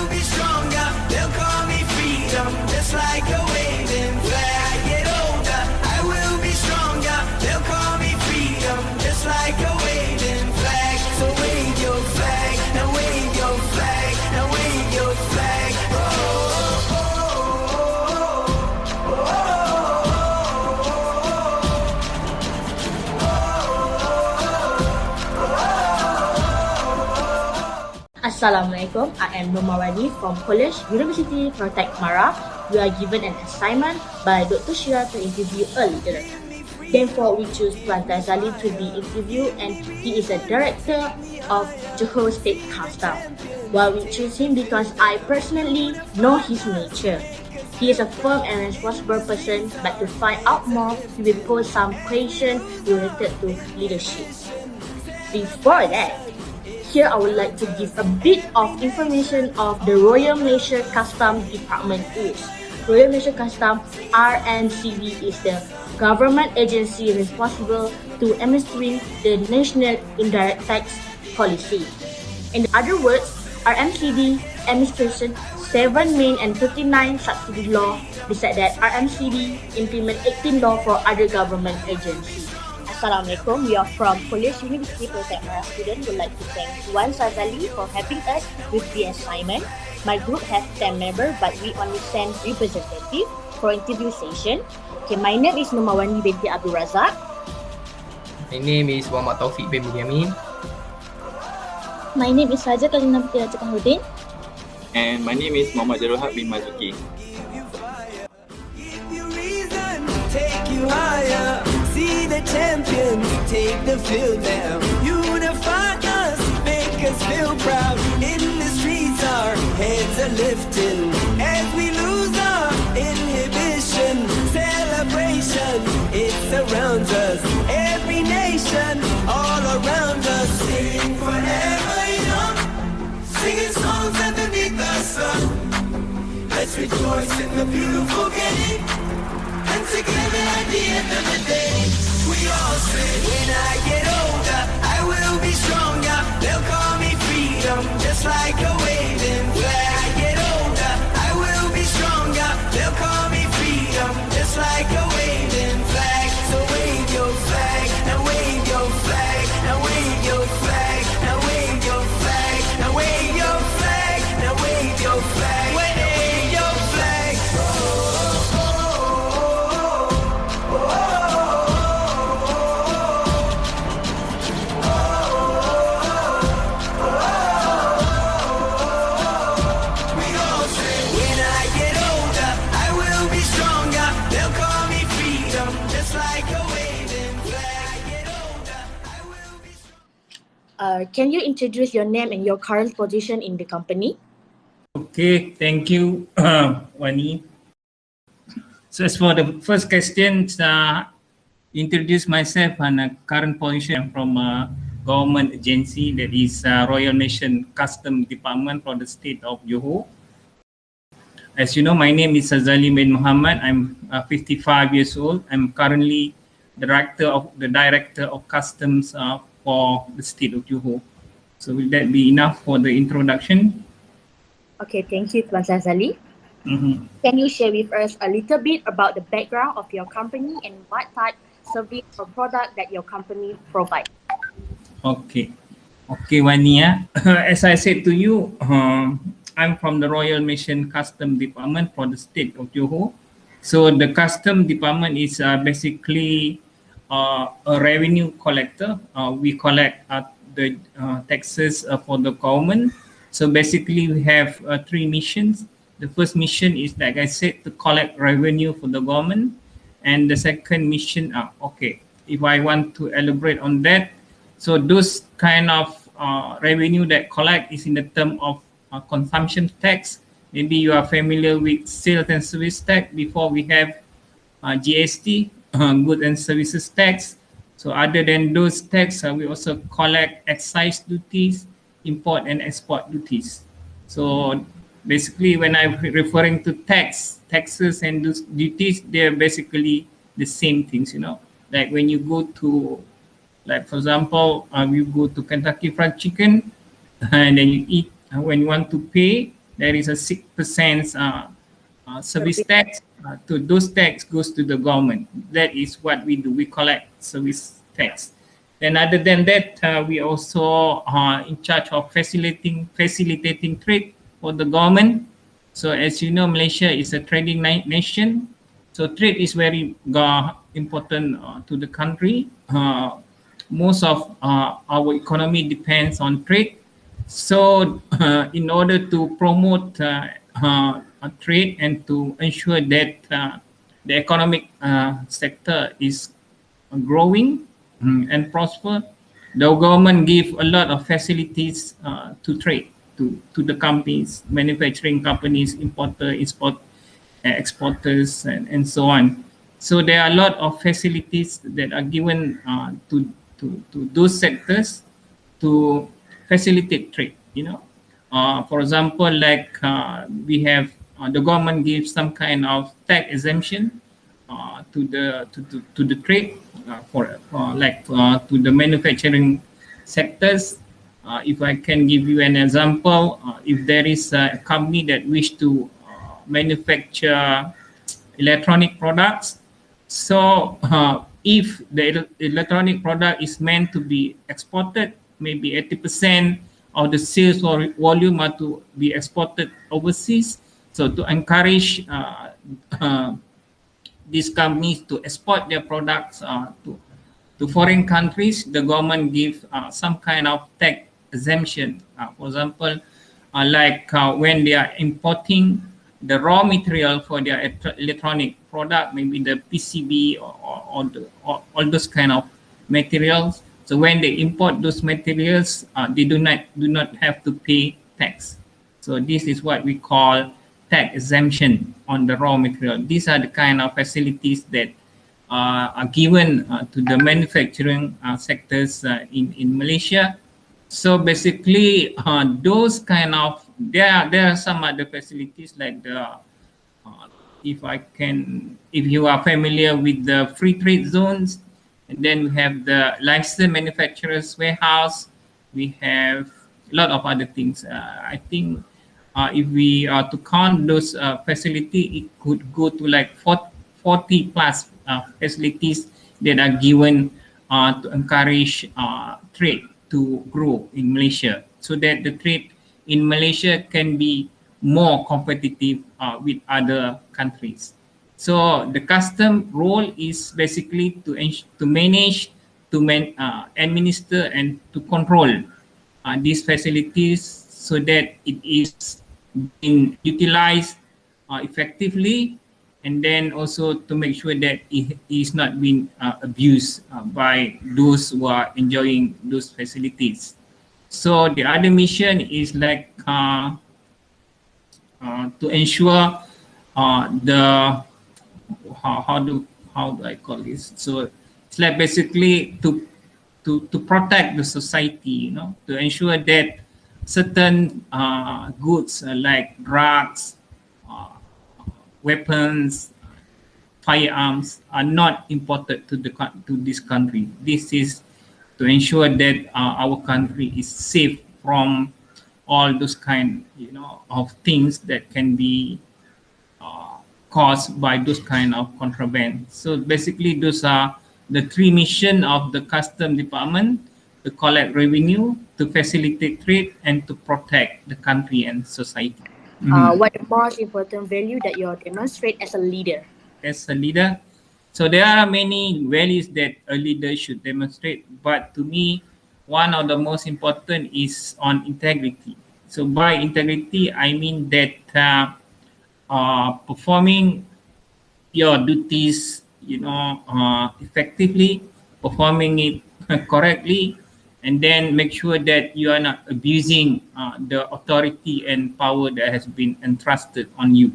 will be stronger. They'll call me freedom, just like a waving flag. I get older, I will be stronger. They'll call me freedom, just like a waving flag. So wave your flag, now wave your flag, now wave your flag. Oh, oh, oh, oh, Assalamualaikum, I am Nomawani from College University Protect Mara. We are given an assignment by Dr. Shira to interview a leader. Therefore, we choose Tuan Tazali to be interviewed, and he is a director of Johor State Customs. Well, we choose him because I personally know his nature. He is a firm and responsible person, but to find out more, we will pose some questions related to leadership. Before that, here I would like to give a bit of information of the Royal Malaysia Customs Department is. Royal Malaysia Customs RMCD is the government agency responsible to administering the national indirect tax policy. In other words, RMCD administration 7 main and 39 subsidy law. Besides that, RMCD implement 18 law for other government agencies. Assalamualaikum, we are from College University Protect Mara student. Would like to thank Tuan Sazali for helping us with the assignment. My group has 10 members, but we only send representative for interview session. Okay, my name is Nomawani binti Abdul Razak. My name is Muhammad Taufik bin Bunyamin. My name is Raja Kalina Putri Raja Kahudin. And my name is Muhammad Jaruhat bin Mazuki. Give you reason, take you higher. See the champions take the field now. Unify us, make us feel proud. In the streets our heads are lifting as we lose our inhibition. Celebration, it surrounds us. Every nation, all around us. Sing forever young, singing songs underneath the sun. Let's rejoice in the beautiful game. And together at the end of the day, we all say, when I get older, I will be stronger. They'll call me freedom, just like a waving flag. I get older, I will be stronger. They'll call me freedom, just like a waving flag. So wave your flag, now wave your flag, now wave your flag, now wave your flag, now wave your flag, now wave your flag, wave your flag. Can you introduce your name and your current position in the company? Okay, thank you, Wani. So as for the first question, introduce myself and current position from a government agency, that is Royal Malaysian Customs Department for the state of Johor. As you know, my name is Sazali bin Muhammad. I'm 55 years old. I'm currently the director of customs for the state of Johor. So will that be enough for the introduction? Okay, thank you, Tuan Sazali. Can you share with us a little bit about the background of your company and what type of service or product that your company provides? Okay, Wania. As I said to you, I'm from the Royal Malaysian Customs Department for the state of Johor. So the Customs Department is basically a revenue collector. We collect the taxes for the government. So basically we have 3 missions. The first mission is, like I said, to collect revenue for the government. And the second mission, if I want to elaborate on that, so those kind of revenue that collect is in the term of consumption tax. Maybe you are familiar with sales and service tax. Before we have GST, goods and services tax. So other than those tax, we also collect excise duties, import and export duties. So basically, when I'm referring to taxes and those duties, they're basically the same things, you know. Like when you go to, like for example, you go to Kentucky Fried Chicken and then you eat, when you want to pay, there is a 6% service tax. To those tax goes to the government. That is what we do. We collect service tax. Then other than that, we also are in charge of facilitating trade for the government. So as you know, Malaysia is a trading nation. So trade is very important to the country. Most of our economy depends on trade. So in order to promote trade and to ensure that the economic sector is growing and prosper, the government give a lot of facilities to trade, to the companies, manufacturing companies, exporters, and so on. So there are a lot of facilities that are given to those sectors to facilitate trade. For example, like we have the government gives some kind of tax exemption to the trade to the manufacturing sectors. If I can give you an example, if there is a company that wish to manufacture electronic products, so if the electronic product is meant to be exported, maybe 80% of the sales or volume are to be exported overseas. So to encourage these companies to export their products to foreign countries, the government give some kind of tax exemption. For example, when they are importing the raw material for their electronic product, maybe the PCB or all those kind of materials. So when they import those materials, they do not have to pay tax. So this is what we call tax exemption on the raw material. These are the kind of facilities that are given to the manufacturing sectors in Malaysia. So basically, those kind of there are some other facilities like the if you are familiar with the free trade zones, and then we have the licensed manufacturers warehouse. We have a lot of other things. I think if we are to count those facilities, it could go to like 40 plus facilities that are given to encourage trade to grow in Malaysia, so that the trade in Malaysia can be more competitive with other countries. So the custom role is basically to manage, administer, and to control these facilities so that it is being utilized effectively, and then also to make sure that it is not being abused by those who are enjoying those facilities. So the other mission is like to ensure how do I call this? So it's like basically to protect the society, to ensure that certain goods like drugs, weapons, firearms are not imported to this country. This is to ensure that our country is safe from all those kind of things that can be caused by those kind of contraband. So basically, those are the three missions of the Custom Department: to collect revenue, to facilitate trade, and to protect the country and society. What the most important value that you demonstrate as a leader? As a leader, so there are many values that a leader should demonstrate, but to me, one of the most important is on integrity. So by integrity, I mean that performing your duties, effectively, performing it correctly, and then make sure that you are not abusing the authority and power that has been entrusted on you.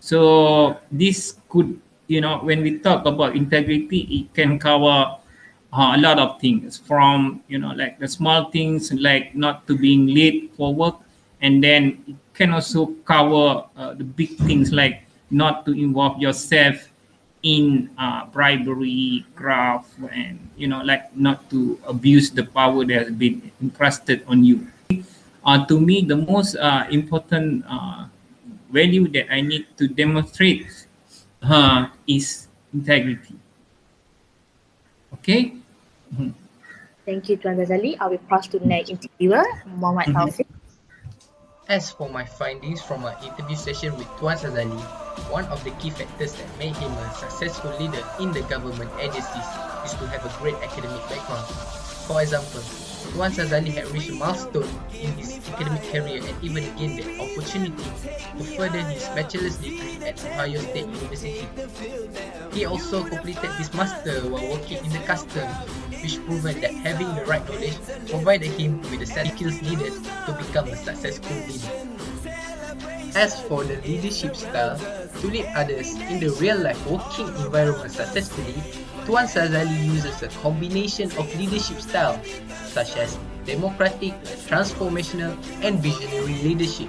So this could, when we talk about integrity, it can cover a lot of things, from like the small things like not to being late for work, and then it can also cover the big things like not to involve yourself in bribery, graft, and like not to abuse the power that has been entrusted on you. To me, the most important value that I need to demonstrate is integrity. Okay. Thank you, Tuan Razali. I will pass to next interviewer, Muhammad Taufik. As for my findings from our interview session with Tuan Sazali, one of the key factors that made him a successful leader in the government agencies is to have a great academic background. For example, Tuan Sazali had reached a milestone in his academic career and even gained the opportunity to further his bachelor's degree at Ohio State University. He also completed his master while working in the customs, which proven that having the right knowledge provided him with the set of skills needed to become a successful leader. As for the leadership style, to lead others in the real-life working environment successfully, Tuan Sazali uses a combination of leadership styles such as democratic, transformational, and visionary leadership.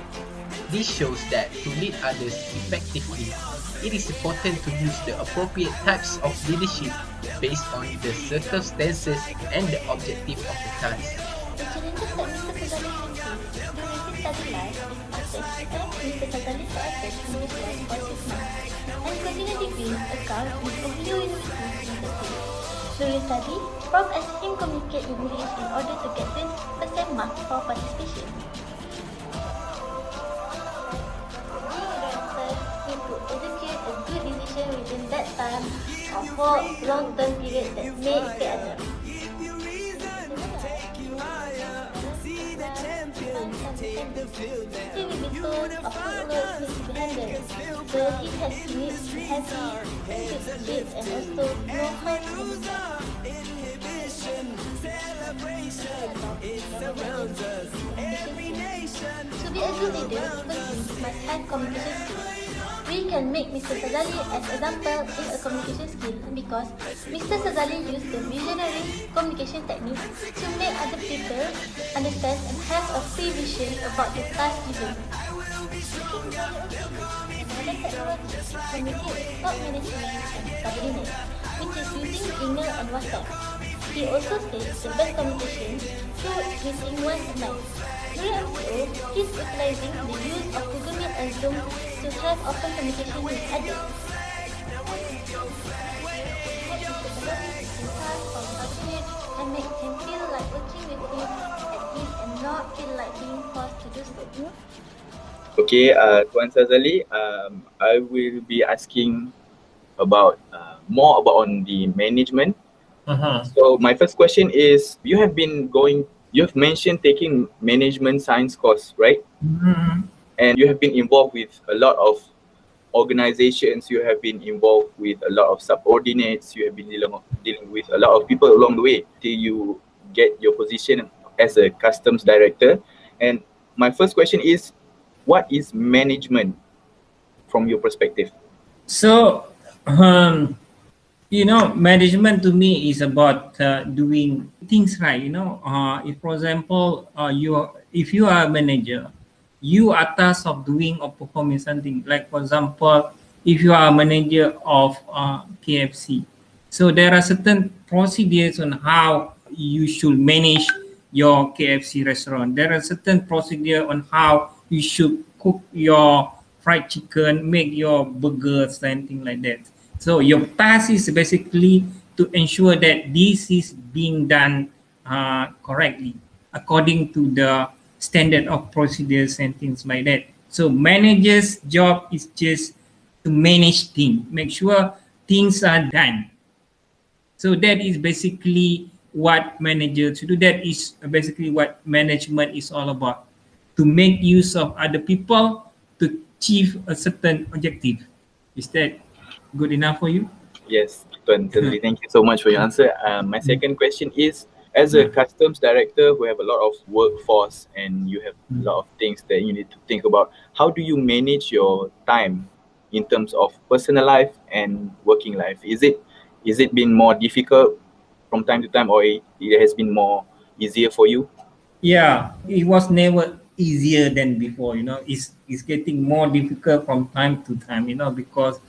This shows that to lead others effectively, it is important to use the appropriate types of leadership based on the circumstances and the objective of the task. The challenges that Mr. Sazali faces during his study life is after he spent Mr. Sazali to attend English class for 6 months and continue degree account with MPU University in Turkey. During study, Prof asked him communicate English in order to get 20% mark for participation. To execute a good decision within that time or for long-term period that may take others. He will be told of footwork needs to be handled, so he has to need to be happy, fit, and also know how to handle. To be a good leader, person must have communication skills. We can make Mr. Sazali as example in a communication skill because Mr. Sazali used the visionary communication technique to make other people understand and have a free vision about the task given. Another technology communicate top management and subordinates, which is using email and WhatsApp. He also states the best communication through meeting once a month. During MPO, he is utilizing the use of Google Meet and Zoom to have open communication with others. And make him feel like working with him at ease and not feel like being forced to do so. Okay, Tuan Sazali, I will be asking about more about on the management. So my first question is, you have mentioned taking management science course, right? And you have been involved with a lot of organizations, you have been involved with a lot of subordinates, you have been dealing with a lot of people along the way till you get your position as a customs director. And my first question is, what is management from your perspective? So, management to me is about doing things right. If for example, if you are a manager, you are tasked of doing or performing something. Like for example, if you are a manager of KFC, so there are certain procedures on how you should manage your KFC restaurant. There are certain procedures on how you should cook your fried chicken, make your burgers, and things like that. So your task is basically to ensure that this is being done correctly according to the standard of procedures and things like that. So manager's job is just to manage things, make sure things are done. So that is basically what managers do. That is basically what management is all about, to make use of other people to achieve a certain objective. Is that good enough for you? Yes, Tuan Sazali, thank you so much for your answer. My second question is, as a customs director who have a lot of workforce and you have a lot of things that you need to think about, how do you manage your time in terms of personal life and working life? Is it been more difficult from time to time, or it has been more easier for you? Yeah, it was never easier than before. It's getting more difficult from time to time. Because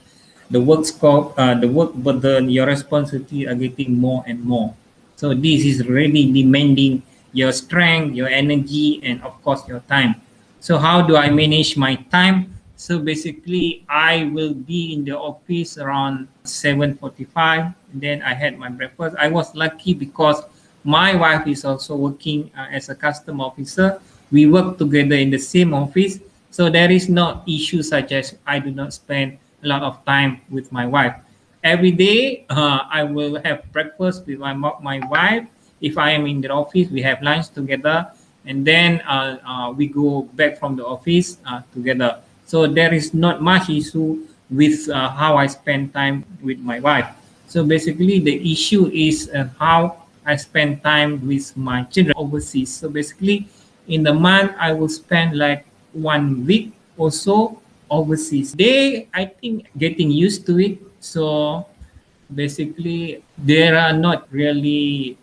the work scope, the work burden, your responsibility are getting more and more. So this is really demanding your strength, your energy, and of course your time. So how do I manage my time? So basically, I will be in the office around 7:45. Then I had my breakfast. I was lucky because my wife is also working as a custom officer. We work together in the same office. So there is no issue such as I do not spend a lot of time with my wife. Every day, I will have breakfast with my wife. If I am in the office, we have lunch together, and then we go back from the office together. So there is not much issue with how I spend time with my wife. So basically, the issue is how I spend time with my children overseas. So basically, in the month, I will spend like 1 week or so overseas. They, I think, getting used to it. So basically, they are not really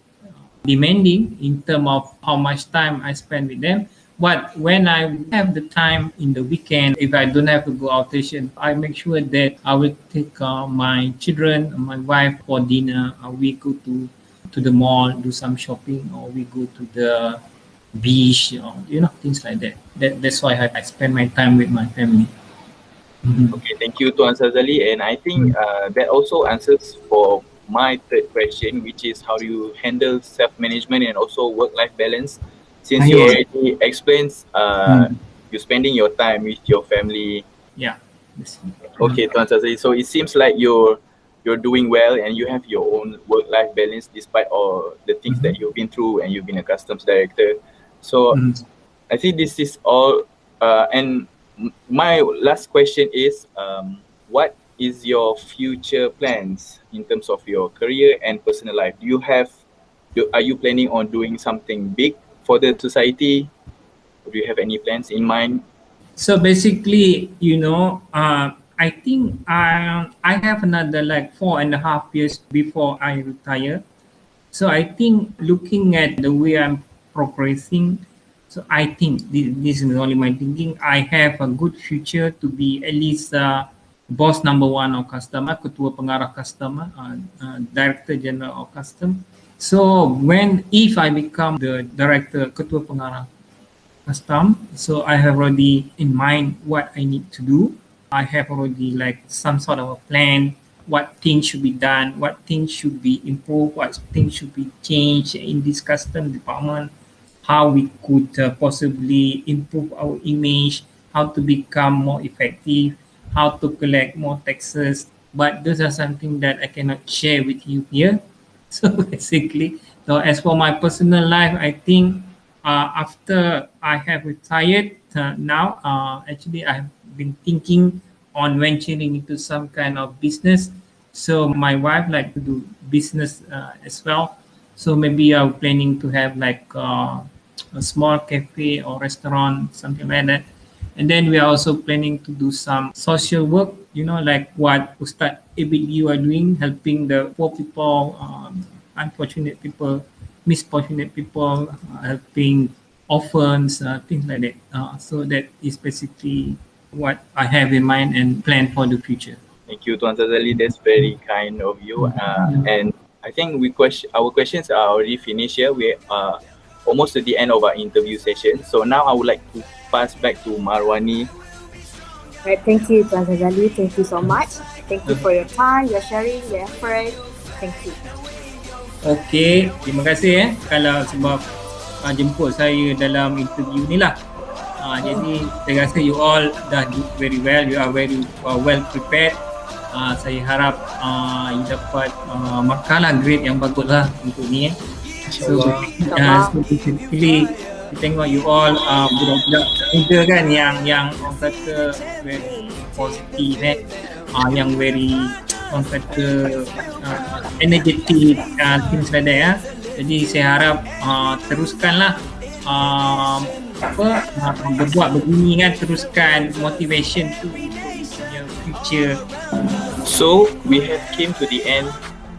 demanding in terms of how much time I spend with them. But when I have the time in the weekend, if I don't have to go out station, I make sure that I will take my children, my wife for dinner. We go to the mall, do some shopping, or we go to the beach, or things like that. That's why I spend my time with my family. Okay, thank you, Tuan Sazali. And I think that also answers for my third question, which is how do you handle self-management and also work-life balance? Since you already explained you spending your time with your family. Yeah. Okay, Tuan Sazali. So it seems like you're doing well and you have your own work-life balance despite all the things that you've been through, and you've been a customs director. So I think this is all. And my last question is, what is your future plans in terms of your career and personal life? Are you planning on doing something big for the society? Do you have any plans in mind? So basically, I think I have another like 4.5 years before I retire. So I think looking at the way I'm progressing, so I think this is only my thinking. I have a good future to be at least boss number one of customer, ketua pengarah customer, director general of custom. So if I become the director, ketua pengarah custom, so I have already in mind what I need to do. I have already like some sort of a plan, what things should be done, what things should be improved, what things should be changed in this custom department, how we could possibly improve our image, how to become more effective, how to collect more taxes. But those are something that I cannot share with you here. So basically, so as for my personal life, I think after I have retired now, actually I have been thinking on venturing into some kind of business. So my wife like to do business as well. So maybe I'm planning to have like a small cafe or restaurant, something like that. And then we are also planning to do some social work, like what Ustad Ibid you are doing, helping the poor people, unfortunate people, misfortunate people, helping orphans, things like that. So that is basically what I have in mind and plan for the future. Thank you, Tuan Sazali. That's very kind of you. And I think our questions are already finished here. We are almost at the end of our interview session. So now I would like to pass back to Marwani. Right, thank you, Tuan Sazali. Thank you so much. Thank you for your time, your sharing, your effort. Thank you. Okay, terima kasih kalau sebab jemput saya dalam interview ni lah. Jadi saya rasa you all dah do very well. You are very well prepared. Saya harap you dapat makalah grade yang bagus lah untuk ni. So basically kita tengok you all budak-budak muda kan yang orang kata very positive yang very orang kata energetic, things like that ya. Jadi saya harap teruskanlah berbuat begini kan, teruskan motivation tu untuk your future. So we have came to the end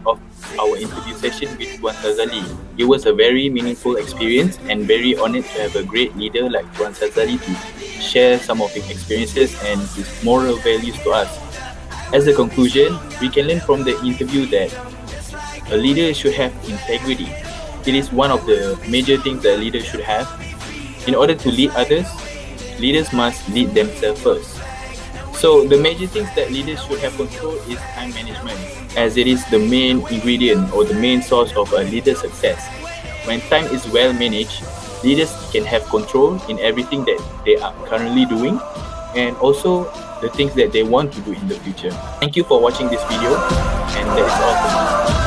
of our interview session with Tuan Sazali. It was a very meaningful experience and very honored to have a great leader like Tuan Sazali to share some of his experiences and his moral values to us. As a conclusion, we can learn from the interview that a leader should have integrity, it is one of the major things that leaders should have. In order to lead others, leaders must lead themselves first. So the major things that leaders should have control is time management, as it is the main ingredient or the main source of a leader's success. When time is well managed, leaders can have control in everything that they are currently doing and also the things that they want to do in the future. Thank you for watching this video, and that is all for me.